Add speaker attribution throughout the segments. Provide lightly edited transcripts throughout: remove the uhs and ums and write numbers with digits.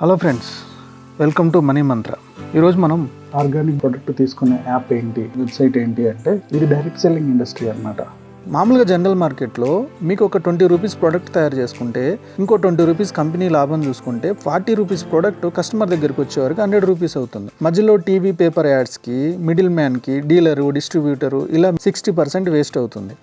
Speaker 1: Hello friends, welcome to money మంత్ర. ఈరోజు మనం
Speaker 2: organic product తీసుకునే యాప్ ఏంటి, వెబ్సైట్ ఏంటి అంటే ఇది డైరెక్ట్ సెల్లింగ్ ఇండస్ట్రీ అన్నమాట.
Speaker 1: మామూలుగా జనరల్ మార్కెట్లో మీకు ఒక 20 రూపీస్ ప్రోడక్ట్ తయారు చేసుకుంటే ఇంకో 20 రూపీస్ కంపెనీ లాభం చూసుకుంటే 40 రూపీస్ ప్రోడక్ట్ కస్టమర్ దగ్గరికి వచ్చే వరకు 100 రూపీస్ అవుతుంది. మధ్యలో టీవీ పేపర్ యాడ్స్కి, మిడిల్ మ్యాన్కి, డీలరు, డిస్ట్రిబ్యూటరు ఇలా 60% వేస్ట్ అవుతుంది.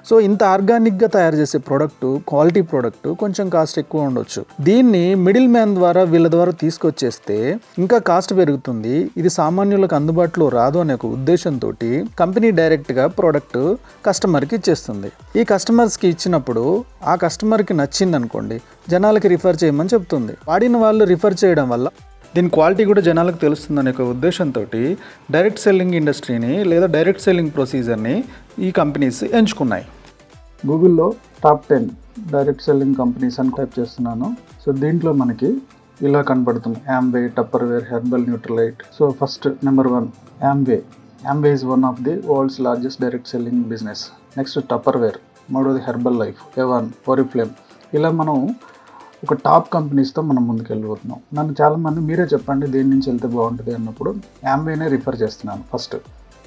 Speaker 1: సో ఇంత ఆర్గానిక్గా తయారు చేసే ప్రోడక్ట్, క్వాలిటీ ప్రోడక్ట్ కొంచెం కాస్ట్ ఎక్కువ ఉండొచ్చు. దీన్ని మిడిల్ మ్యాన్ ద్వారా వీళ్ళ ద్వారా తీసుకొచ్చేస్తే ఇంకా కాస్ట్ పెరుగుతుంది. ఇది సామాన్యులకు అందుబాటులో రాదు అనే ఒక ఉద్దేశంతో కంపెనీ డైరెక్ట్గా ప్రోడక్ట్ కస్టమర్కి ఇచ్చేస్తుంది. ఈ కస్టమర్స్కి ఇచ్చినప్పుడు ఆ కస్టమర్కి నచ్చింది అనుకోండి, జనాలకి రిఫర్ చేయమని చెప్తుంది. వాడిన వాళ్ళు రిఫర్ చేయడం వల్ల దీని క్వాలిటీ కూడా జనాలకు తెలుస్తుందనే ఒక ఉద్దేశంతో డైరెక్ట్ సెల్లింగ్ ఇండస్ట్రీని లేదా డైరెక్ట్ సెల్లింగ్ ప్రొసీజర్ని ఈ కంపెనీస్ ఎంచుకున్నాయి.
Speaker 2: గూగుల్లో టాప్ 10 డైరెక్ట్ సెల్లింగ్ కంపెనీస్ అని టైప్ చేస్తున్నాను. సో దీంట్లో మనకి ఇలా కనపడుతుంది: Amway, Tupperware, herbal Nutrilite. So first number 1 Amway. Amway is one of the world's largest direct selling business. Next Tupperware, మూడోది హెర్బల్ లైఫ్, ఎవన్, ఓరిఫ్లేమ్. ఇలా మనం ఒక టాప్ కంపెనీస్తో మనం ముందుకు వెళ్ళిపోతున్నాం. నన్ను చాలామంది మీరే చెప్పండి దేని నుంచి వెళ్తే బాగుంటుంది అన్నప్పుడు యాంవేనే రిఫర్ చేస్తున్నాను ఫస్ట్.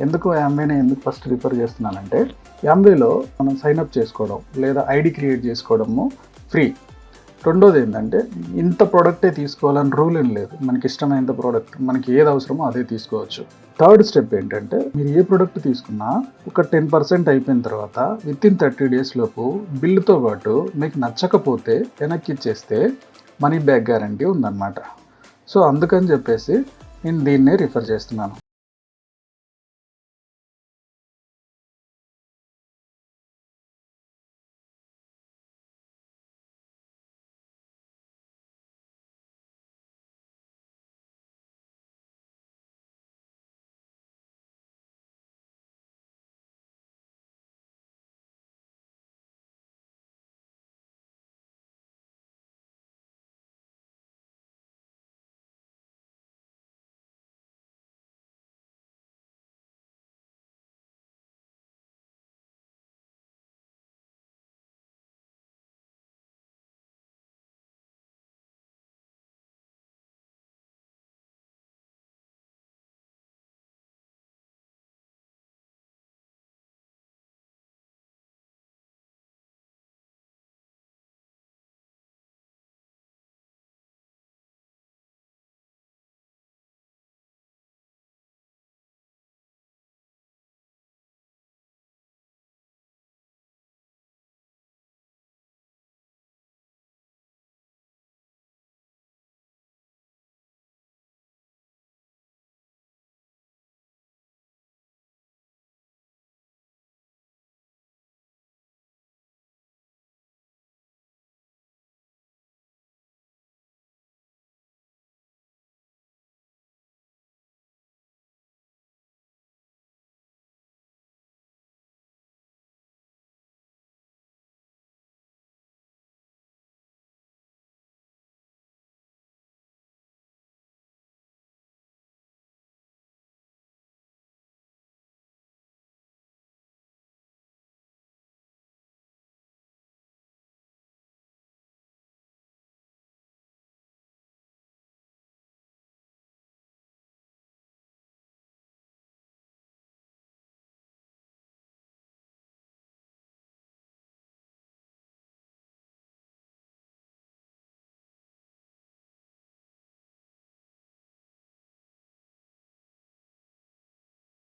Speaker 2: ఎందుకు యాంవేనే ఫస్ట్ రిఫర్ చేస్తున్నానంటే, యాంవేలో మనం సైన్అప్ చేసుకోవడం లేదా ఐడి క్రియేట్ చేసుకోవడము ఫ్రీ. రెండోది ఏంటంటే, ఇంత ప్రోడక్టే తీసుకోవాలని రూల్ ఏం లేదు. మనకి ఇష్టమైనంత ప్రోడక్ట్, మనకి ఏది అవసరమో అదే తీసుకోవచ్చు. థర్డ్ స్టెప్ ఏంటంటే, మీరు ఏ ప్రోడక్ట్ తీసుకున్నా ఒక 10% అయిపోయిన తర్వాత వితిన్ 30 days లోపు బిల్లుతో పాటు మీకు నచ్చకపోతే వెనక్కి ఇచ్చేస్తే మనీ బ్యాక్ గ్యారంటీ ఉందన్నమాట. సో అందుకని చెప్పేసి నేను దీన్నే రిఫర్ చేస్తున్నాను.